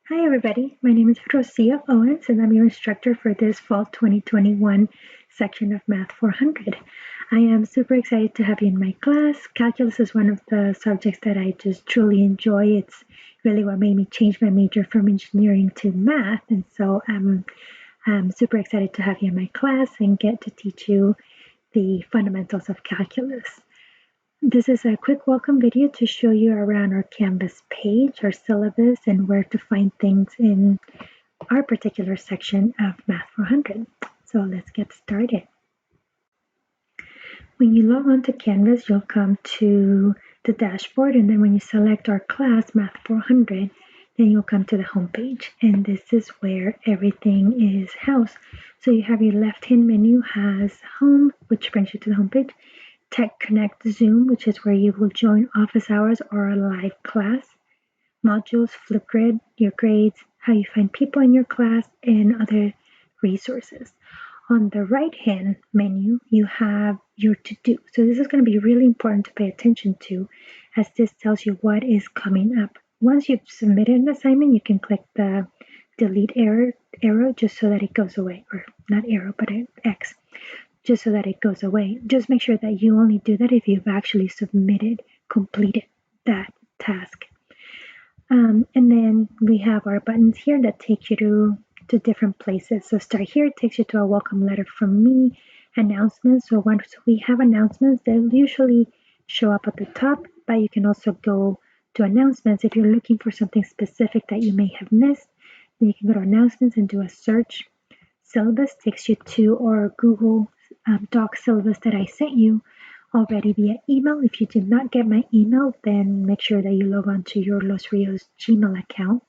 Hi everybody, my name is Rosia Owens and I'm your instructor for this fall 2021 section of Math 400. I am super excited to have you in my class. Calculus is one of the subjects that I just truly enjoy. It's really what made me change my major from engineering to math, and so I'm super excited to have you in my class and get to teach you the fundamentals of calculus. This is a quick welcome video to show you around our Canvas page, our syllabus, and where to find things in our particular section of Math 400. So let's get started. When you log on to Canvas, you'll come to the dashboard, and then when you select our class, Math 400, then you'll come to the home page, and this is where everything is housed. So you have your left-hand menu has Home, which brings you to the home page. Tech Connect Zoom, which is where you will join office hours or a live class. Modules, Flipgrid, your grades, how you find people in your class, and other resources. On the right-hand menu, you have your to-do. So this is going to be really important to pay attention to, as this tells you what is coming up. Once you've submitted an assignment, you can click the delete arrow just so that it goes away, or not arrow, but an X, just so that it goes away. Just make sure that you only do that if you've actually completed that task. And then we have our buttons here that take you to different places. So start here, it takes you to a welcome letter from me, announcements. So once we have announcements, they'll usually show up at the top, but you can also go to announcements. If you're looking for something specific that you may have missed, then you can go to announcements and do a search. Syllabus takes you to our Google Doc syllabus that I sent you already via email. If you did not get my email, then make sure that you log on to your Los Rios Gmail account,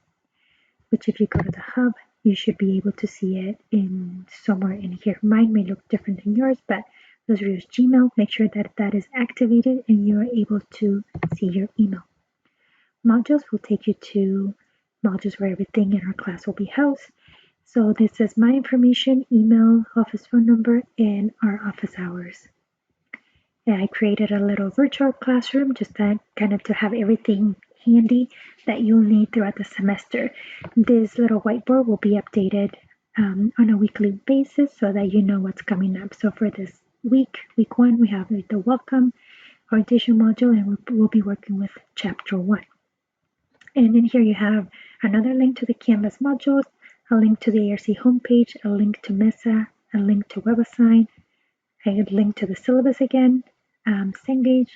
which if you go to the hub, you should be able to see it in somewhere in here. Mine may look different than yours, but Los Rios Gmail, make sure that that is activated and you're able to see your email. Modules will take you to modules where everything in our class will be housed. So this is my information, email, office phone number, and our office hours. And I created a little virtual classroom just to kind of to have everything handy that you'll need throughout the semester. This little whiteboard will be updated on a weekly basis so that you know what's coming up. So for this week 1, we have the welcome orientation module, and we'll be working with chapter 1. And in here you have another link to the Canvas modules, a link to the ARC homepage, a link to MESA, a link to WebAssign, a link to the syllabus again, Cengage,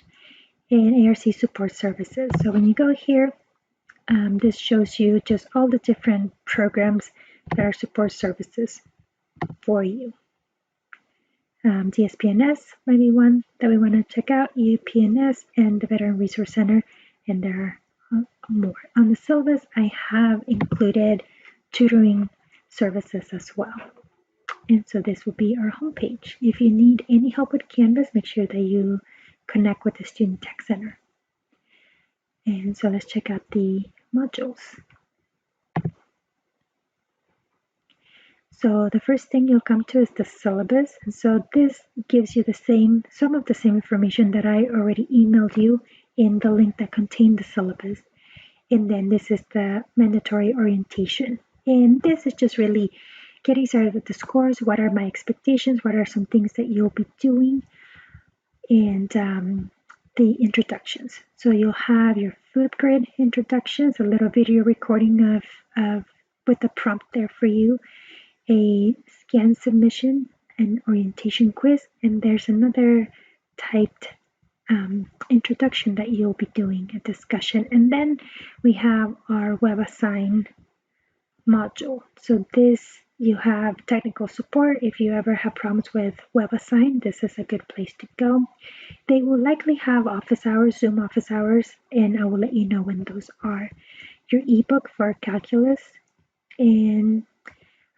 and ARC support services. So when you go here, this shows you just all the different programs that are support services for you. DSPNS might be one that we want to check out, UPNS, and the Veteran Resource Center, and there are more. On the syllabus, I have included tutoring services as well. And so this will be our homepage. If you need any help with Canvas, make sure that you connect with the Student Tech Center. And so let's check out the modules. So the first thing you'll come to is the syllabus. And so this gives you some of the same information that I already emailed you in the link that contained the syllabus. And then this is the mandatory orientation. And this is just really getting started with the scores. What are my expectations? What are some things that you'll be doing? And the introductions. So you'll have your Flipgrid introductions, a little video recording of with a prompt there for you, a scan submission, an orientation quiz, and there's another typed introduction that you'll be doing, a discussion. And then we have our WebAssign module. So this, you have technical support. If you ever have problems with WebAssign, this is a good place to go. They will likely have office hours, Zoom office hours, and I will let you know when those are. Your ebook for calculus, and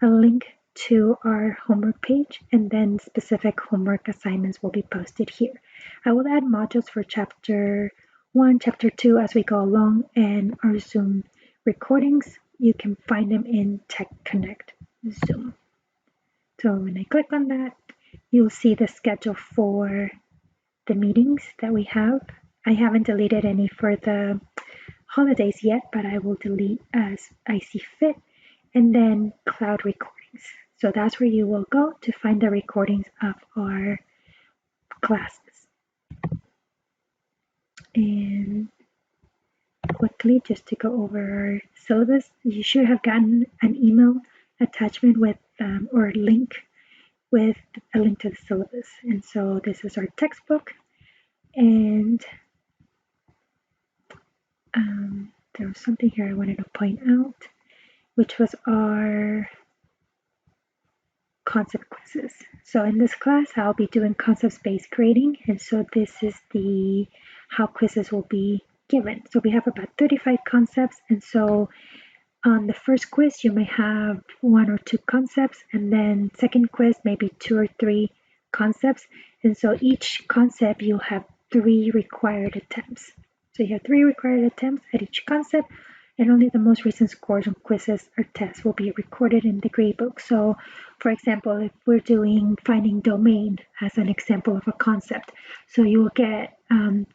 a link to our homework page, and then specific homework assignments will be posted here. I will add modules for chapter 1, chapter 2 as we go along, and our Zoom recordings. You can find them in Tech Connect Zoom. So when I click on that, you'll see the schedule for the meetings that we have. I haven't deleted any for the holidays yet, but I will delete as I see fit. And then cloud recordings. So that's where you will go to find the recordings of our classes. And quickly, just to go over our syllabus, you should have gotten an email attachment with or link with a link to the syllabus. And so this is our textbook, and there was something here I wanted to point out, which was our concept quizzes. So in this class, I'll be doing concept-based grading, and so this is the how quizzes will be given. So we have about 35 concepts, and so on the first quiz, you may have 1 or 2 concepts, and then second quiz, maybe 2 or 3 concepts. And so each concept, you'll have 3 required attempts. So you have 3 required attempts at each concept, and only the most recent scores on quizzes or tests will be recorded in the gradebook. So, for example, if we're doing finding domain as an example of a concept, so you will get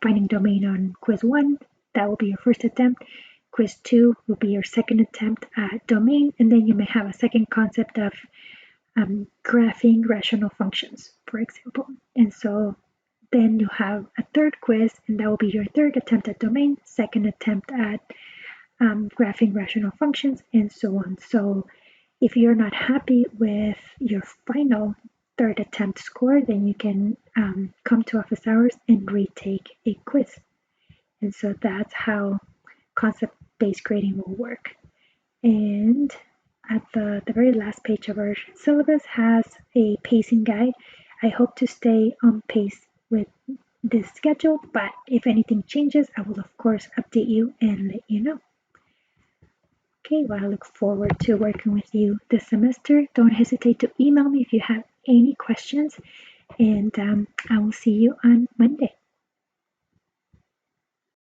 finding domain on quiz 1, that will be your first attempt. Quiz 2 will be your second attempt at domain, and then you may have a second concept of graphing rational functions, for example. And so then you have a third quiz, and that will be your third attempt at domain, second attempt at graphing rational functions, and so on. So if you're not happy with your final third attempt score, then you can come to office hours and retake a quiz. And so that's how concept-based grading will work. And at the very last page of our syllabus has a pacing guide. I hope to stay on pace with this schedule, but if anything changes, I will of course update you and let you know. Okay, well, I look forward to working with you this semester. Don't hesitate to email me if you have any questions, and I will see you on Monday.